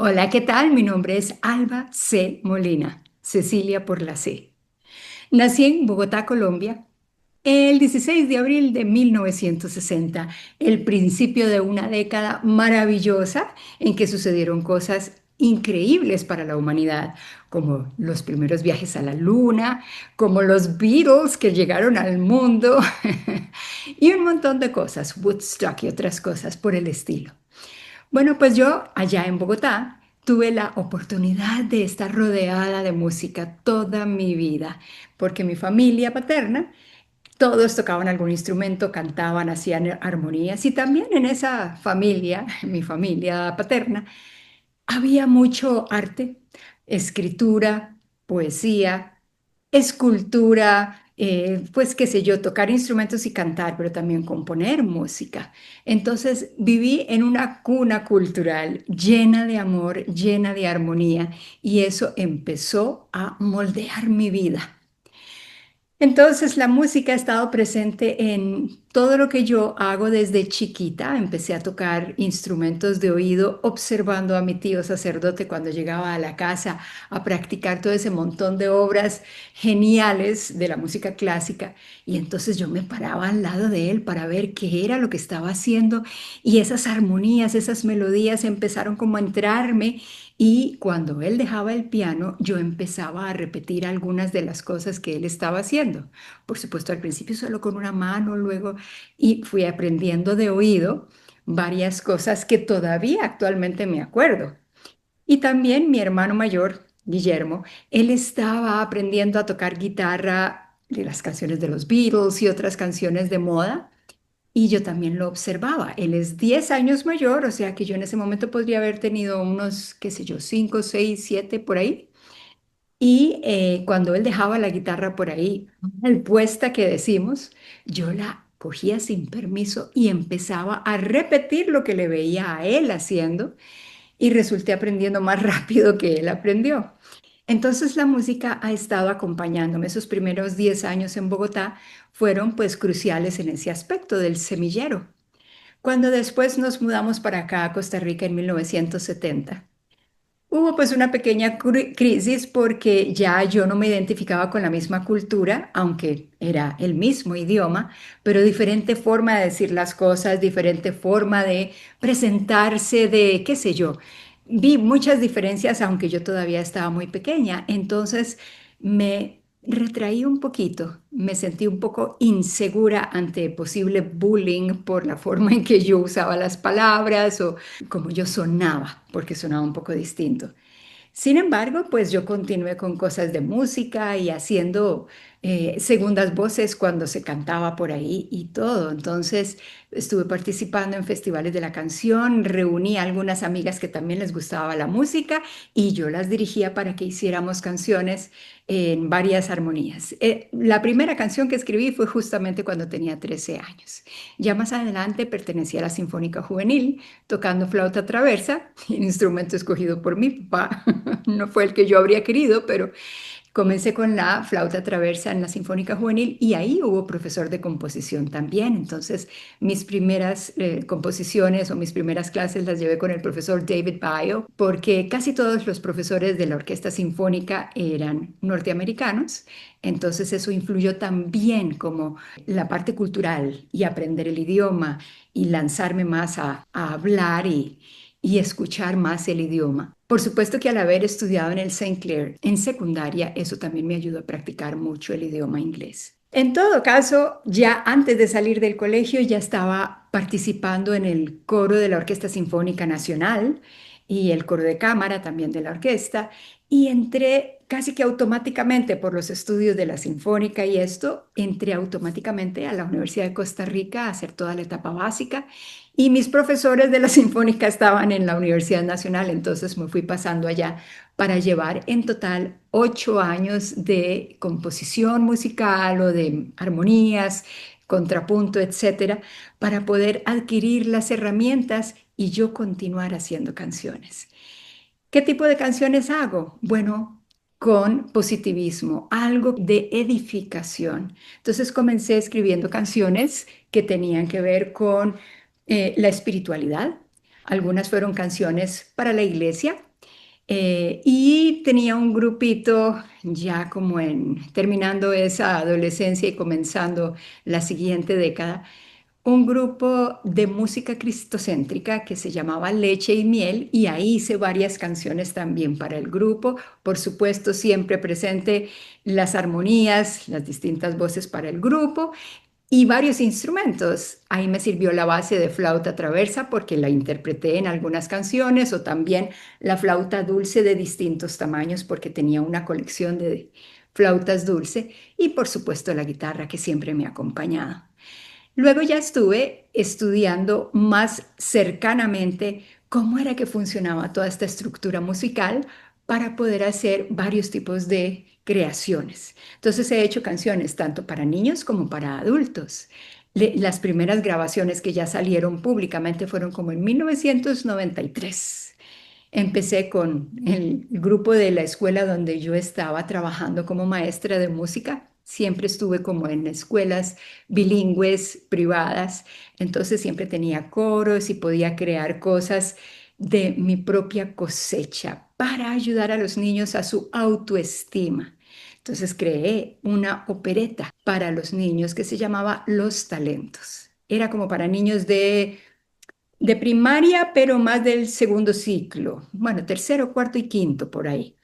Hola, ¿qué tal? Mi nombre es Alba C. Molina, Cecilia por la C. Nací en Bogotá, Colombia, el 16 de abril de 1960, el principio de una década maravillosa en que sucedieron cosas increíbles para la humanidad, como los primeros viajes a la luna, como los Beatles que llegaron al mundo y un montón de cosas, Woodstock y otras cosas por el estilo. Bueno, pues yo allá en Bogotá tuve la oportunidad de estar rodeada de música toda mi vida, porque mi familia paterna, todos tocaban algún instrumento, cantaban, hacían armonías y también en esa familia, mi familia paterna, había mucho arte, escritura, poesía, escultura, pues qué sé yo, tocar instrumentos y cantar, pero también componer música. Entonces viví en una cuna cultural llena de amor, llena de armonía, y eso empezó a moldear mi vida. Entonces la música ha estado presente en todo lo que yo hago desde chiquita. Empecé a tocar instrumentos de oído observando a mi tío sacerdote cuando llegaba a la casa a practicar todo ese montón de obras geniales de la música clásica. Y entonces yo me paraba al lado de él para ver qué era lo que estaba haciendo y esas armonías, esas melodías empezaron como a entrarme y cuando él dejaba el piano, yo empezaba a repetir algunas de las cosas que él estaba haciendo. Por supuesto, al principio solo con una mano, luego, y fui aprendiendo de oído varias cosas que todavía actualmente me acuerdo. Y también mi hermano mayor, Guillermo, él estaba aprendiendo a tocar guitarra de las canciones de los Beatles y otras canciones de moda. Y yo también lo observaba. Él es 10 años mayor, o sea que yo en ese momento podría haber tenido unos, qué sé yo, 5, 6, 7 por ahí. Y cuando él dejaba la guitarra por ahí, mal puesta que decimos, yo la cogía sin permiso y empezaba a repetir lo que le veía a él haciendo y resulté aprendiendo más rápido que él aprendió. Entonces la música ha estado acompañándome. Esos primeros 10 años en Bogotá fueron pues cruciales en ese aspecto del semillero. Cuando después nos mudamos para acá a Costa Rica en 1970, hubo pues una pequeña crisis porque ya yo no me identificaba con la misma cultura, aunque era el mismo idioma, pero diferente forma de decir las cosas, diferente forma de presentarse, de qué sé yo. Vi muchas diferencias, aunque yo todavía estaba muy pequeña. Entonces me retraí un poquito, me sentí un poco insegura ante posible bullying por la forma en que yo usaba las palabras o como yo sonaba, porque sonaba un poco distinto. Sin embargo, pues yo continué con cosas de música y haciendo segundas voces cuando se cantaba por ahí y todo. Entonces estuve participando en festivales de la canción, reuní a algunas amigas que también les gustaba la música y yo las dirigía para que hiciéramos canciones en varias armonías. La primera canción que escribí fue justamente cuando tenía 13 años. Ya más adelante pertenecía a la Sinfónica Juvenil tocando flauta traversa, un instrumento escogido por mi papá. No fue el que yo habría querido, pero comencé con la flauta traversa en la Sinfónica Juvenil y ahí hubo profesor de composición también. Entonces, mis primeras composiciones o mis primeras clases las llevé con el profesor David Baio, porque casi todos los profesores de la Orquesta Sinfónica eran norteamericanos. Entonces, eso influyó también como la parte cultural y aprender el idioma y lanzarme más a hablar y escuchar más el idioma. Por supuesto que al haber estudiado en el Saint Clair en secundaria, eso también me ayudó a practicar mucho el idioma inglés. En todo caso, ya antes de salir del colegio ya estaba participando en el coro de la Orquesta Sinfónica Nacional y el coro de cámara también de la orquesta y entré casi que automáticamente por los estudios de la Sinfónica y esto, entré automáticamente a la Universidad de Costa Rica a hacer toda la etapa básica y mis profesores de la Sinfónica estaban en la Universidad Nacional, entonces me fui pasando allá para llevar en total 8 años de composición musical o de armonías, contrapunto, etcétera, para poder adquirir las herramientas y yo continuar haciendo canciones. ¿Qué tipo de canciones hago? Bueno, con positivismo, algo de edificación. Entonces comencé escribiendo canciones que tenían que ver con la espiritualidad. Algunas fueron canciones para la iglesia, Y tenía un grupito ya como terminando esa adolescencia y comenzando la siguiente década, un grupo de música cristocéntrica que se llamaba Leche y Miel, y ahí hice varias canciones también para el grupo. Por supuesto, siempre presente las armonías, las distintas voces para el grupo y varios instrumentos. Ahí me sirvió la base de flauta traversa porque la interpreté en algunas canciones, o también la flauta dulce de distintos tamaños porque tenía una colección de flautas dulce, y por supuesto la guitarra que siempre me ha acompañado. Luego ya estuve estudiando más cercanamente cómo era que funcionaba toda esta estructura musical para poder hacer varios tipos de creaciones. Entonces he hecho canciones tanto para niños como para adultos. Las primeras grabaciones que ya salieron públicamente fueron como en 1993. Empecé con el grupo de la escuela donde yo estaba trabajando como maestra de música. Siempre estuve como en escuelas bilingües privadas, entonces siempre tenía coros y podía crear cosas de mi propia cosecha para ayudar a los niños a su autoestima. Entonces creé una opereta para los niños que se llamaba Los Talentos. Era como para niños de primaria, pero más del segundo ciclo, bueno, tercero, cuarto y quinto por ahí.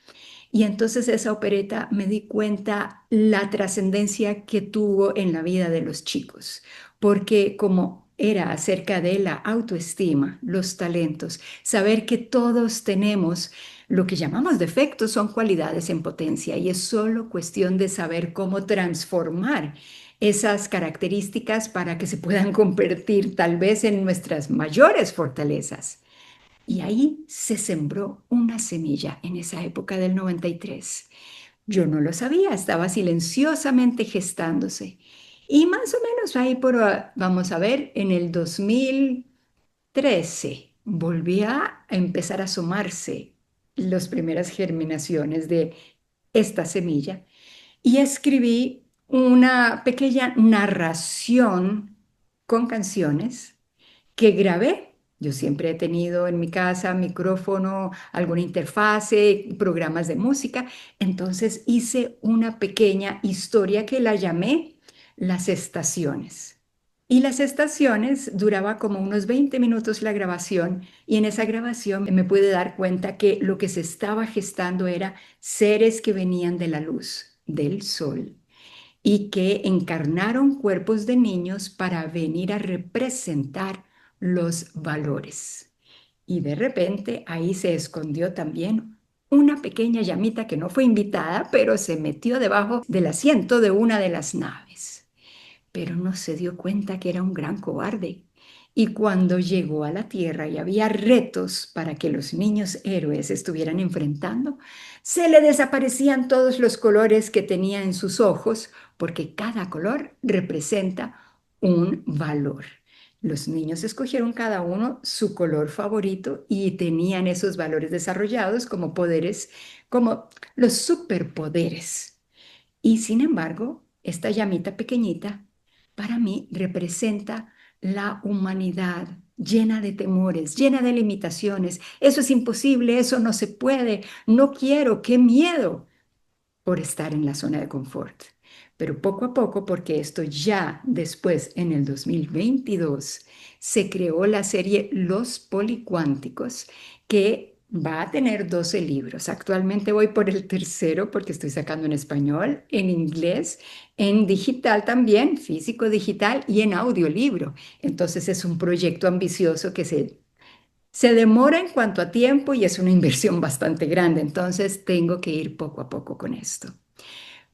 Y entonces esa opereta me di cuenta la trascendencia que tuvo en la vida de los chicos, porque como era acerca de la autoestima, los talentos, saber que todos tenemos lo que llamamos defectos, son cualidades en potencia, y es solo cuestión de saber cómo transformar esas características para que se puedan convertir tal vez en nuestras mayores fortalezas. Y ahí se sembró una semilla en esa época del 93. Yo no lo sabía, estaba silenciosamente gestándose. Y más o menos ahí vamos a ver, en el 2013 volví a empezar a asomarse las primeras germinaciones de esta semilla, y escribí una pequeña narración con canciones que grabé. Yo siempre he tenido en mi casa micrófono, alguna interfase, programas de música. Entonces hice una pequeña historia que la llamé Las Estaciones. Y Las Estaciones duraba como unos 20 minutos la grabación, y en esa grabación me pude dar cuenta que lo que se estaba gestando era seres que venían de la luz, del sol, y que encarnaron cuerpos de niños para venir a representar los valores. Y de repente ahí se escondió también una pequeña llamita que no fue invitada, pero se metió debajo del asiento de una de las naves. Pero no se dio cuenta que era un gran cobarde. Y cuando llegó a la Tierra y había retos para que los niños héroes estuvieran enfrentando, se le desaparecían todos los colores que tenía en sus ojos, porque cada color representa un valor. Los niños escogieron cada uno su color favorito y tenían esos valores desarrollados como poderes, como los superpoderes. Y sin embargo, esta llamita pequeñita para mí representa la humanidad llena de temores, llena de limitaciones. Eso es imposible, eso no se puede, no quiero, qué miedo por estar en la zona de confort. Pero poco a poco, porque esto ya después, en el 2022, se creó la serie Los Policuánticos, que va a tener 12 libros. Actualmente voy por el tercero porque estoy sacando en español, en inglés, en digital también, físico digital, y en audiolibro. Entonces es un proyecto ambicioso que se demora en cuanto a tiempo y es una inversión bastante grande. Entonces tengo que ir poco a poco con esto.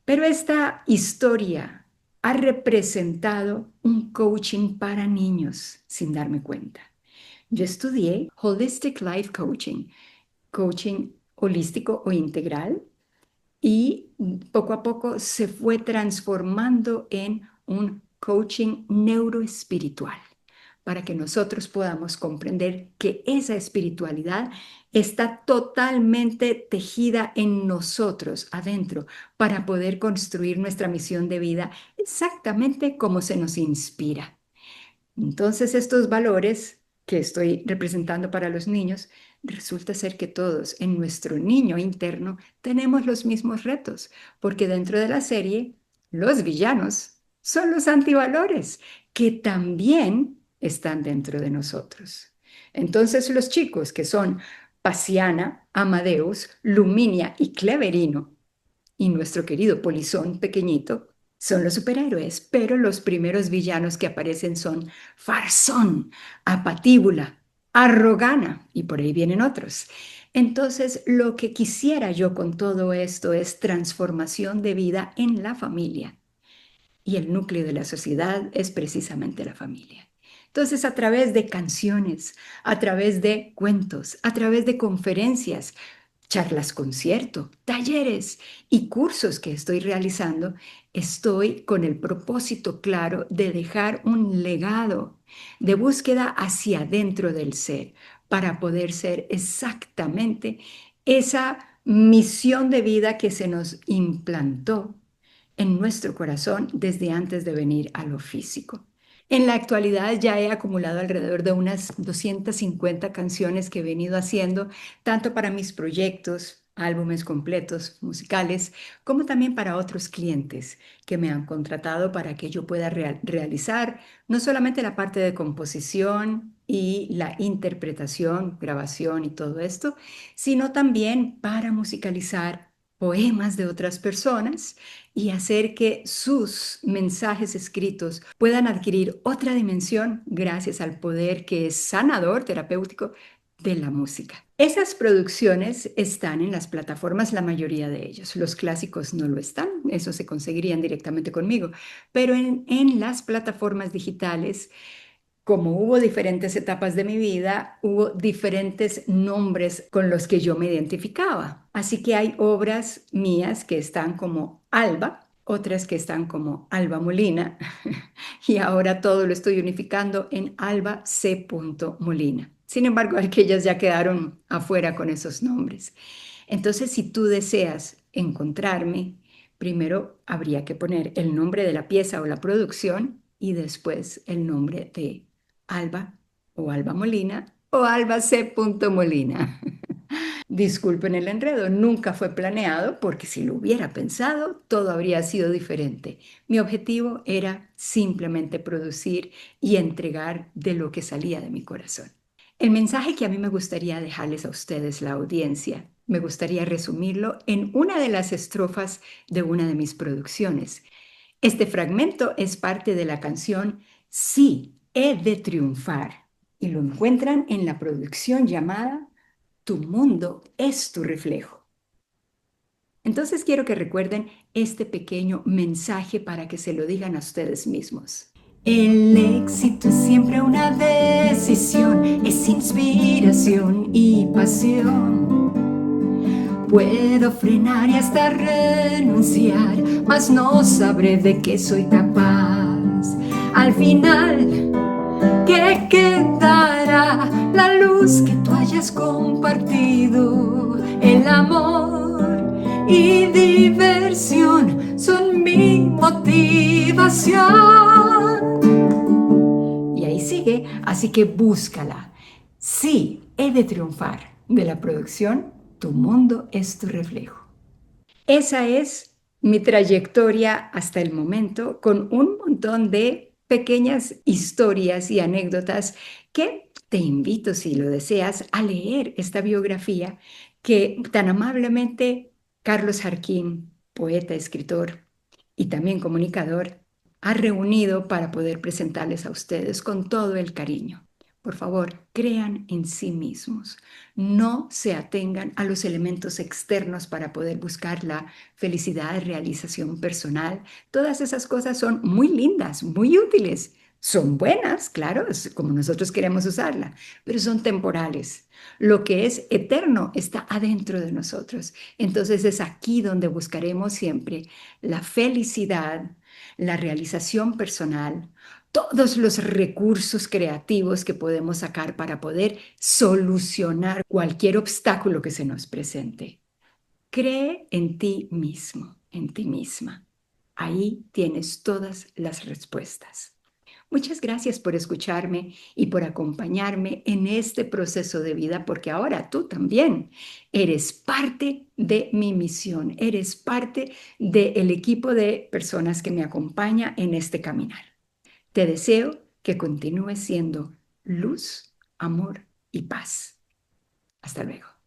Pero esta historia ha representado un coaching para niños sin darme cuenta. Yo estudié Holistic Life Coaching, coaching holístico o integral, y poco a poco se fue transformando en un coaching neuroespiritual, para que nosotros podamos comprender que esa espiritualidad está totalmente tejida en nosotros, adentro, para poder construir nuestra misión de vida exactamente como se nos inspira. Entonces, estos valores que estoy representando para los niños Resulta ser que todos en nuestro niño interno tenemos los mismos retos, porque dentro de la serie, los villanos son los antivalores, que también están dentro de nosotros. Entonces los chicos que son Pasiana, Amadeus, Luminia y Cleverino, y nuestro querido Polizón pequeñito, son los superhéroes, pero los primeros villanos que aparecen son Farsón, Apatíbula, Arrogana, y por ahí vienen otros. Entonces, lo que quisiera yo con todo esto es transformación de vida en la familia. Y el núcleo de la sociedad es precisamente la familia. Entonces, a través de canciones, a través de cuentos, a través de conferencias, charlas concierto, talleres y cursos que estoy realizando, estoy con el propósito claro de dejar un legado de búsqueda hacia adentro del ser para poder ser exactamente esa misión de vida que se nos implantó en nuestro corazón desde antes de venir a lo físico. En la actualidad ya he acumulado alrededor de unas 250 canciones que he venido haciendo, tanto para mis proyectos, álbumes completos, musicales, como también para otros clientes que me han contratado para que yo pueda realizar no solamente la parte de composición y la interpretación, grabación y todo esto, sino también para musicalizar poemas de otras personas y hacer que sus mensajes escritos puedan adquirir otra dimensión gracias al poder que es sanador, terapéutico de la música. Esas producciones están en las plataformas, la mayoría de ellos. Los clásicos no lo están, eso se conseguirían directamente conmigo, pero en las plataformas digitales, como hubo diferentes etapas de mi vida, hubo diferentes nombres con los que yo me identificaba. Así que hay obras mías que están como Alba, otras que están como Alba Molina, y ahora todo lo estoy unificando en Alba C. Molina. Sin embargo, aquellas ya quedaron afuera con esos nombres. Entonces, si tú deseas encontrarme, primero habría que poner el nombre de la pieza o la producción y después el nombre de Alba o Alba Molina o Alba C. Molina. Disculpen el enredo, nunca fue planeado porque si lo hubiera pensado, todo habría sido diferente. Mi objetivo era simplemente producir y entregar de lo que salía de mi corazón. El mensaje que a mí me gustaría dejarles a ustedes, la audiencia, me gustaría resumirlo en una de las estrofas de una de mis producciones. Este fragmento es parte de la canción Sí, he de triunfar y lo encuentran en la producción llamada Tu mundo es tu reflejo. Entonces quiero que recuerden este pequeño mensaje para que se lo digan a ustedes mismos. El éxito es siempre una decisión, es inspiración y pasión. Puedo frenar y hasta renunciar, mas no sabré de qué soy capaz. Al final, ¿qué quedará? La luz que tú hayas compartido, el amor y diversión son mi motivación. Y ahí sigue, así que búscala. Sí, he de triunfar. De la producción, Tu mundo es tu reflejo. Esa es mi trayectoria hasta el momento, con un montón de pequeñas historias y anécdotas que te invito, si lo deseas, a leer esta biografía que tan amablemente Carlos Jarquín, poeta, escritor y también comunicador, ha reunido para poder presentarles a ustedes con todo el cariño. Por favor, crean en sí mismos. No se atengan a los elementos externos para poder buscar la felicidad, realización personal. Todas esas cosas son muy lindas, muy útiles. Son buenas, claro, es como nosotros queremos usarla, pero son temporales. Lo que es eterno está adentro de nosotros. Entonces es aquí donde buscaremos siempre la felicidad, la realización personal, todos los recursos creativos que podemos sacar para poder solucionar cualquier obstáculo que se nos presente. Cree en ti mismo, en ti misma. Ahí tienes todas las respuestas. Muchas gracias por escucharme y por acompañarme en este proceso de vida, porque ahora tú también eres parte de mi misión, eres parte del equipo de personas que me acompaña en este caminar. Te deseo que continúes siendo luz, amor y paz. Hasta luego.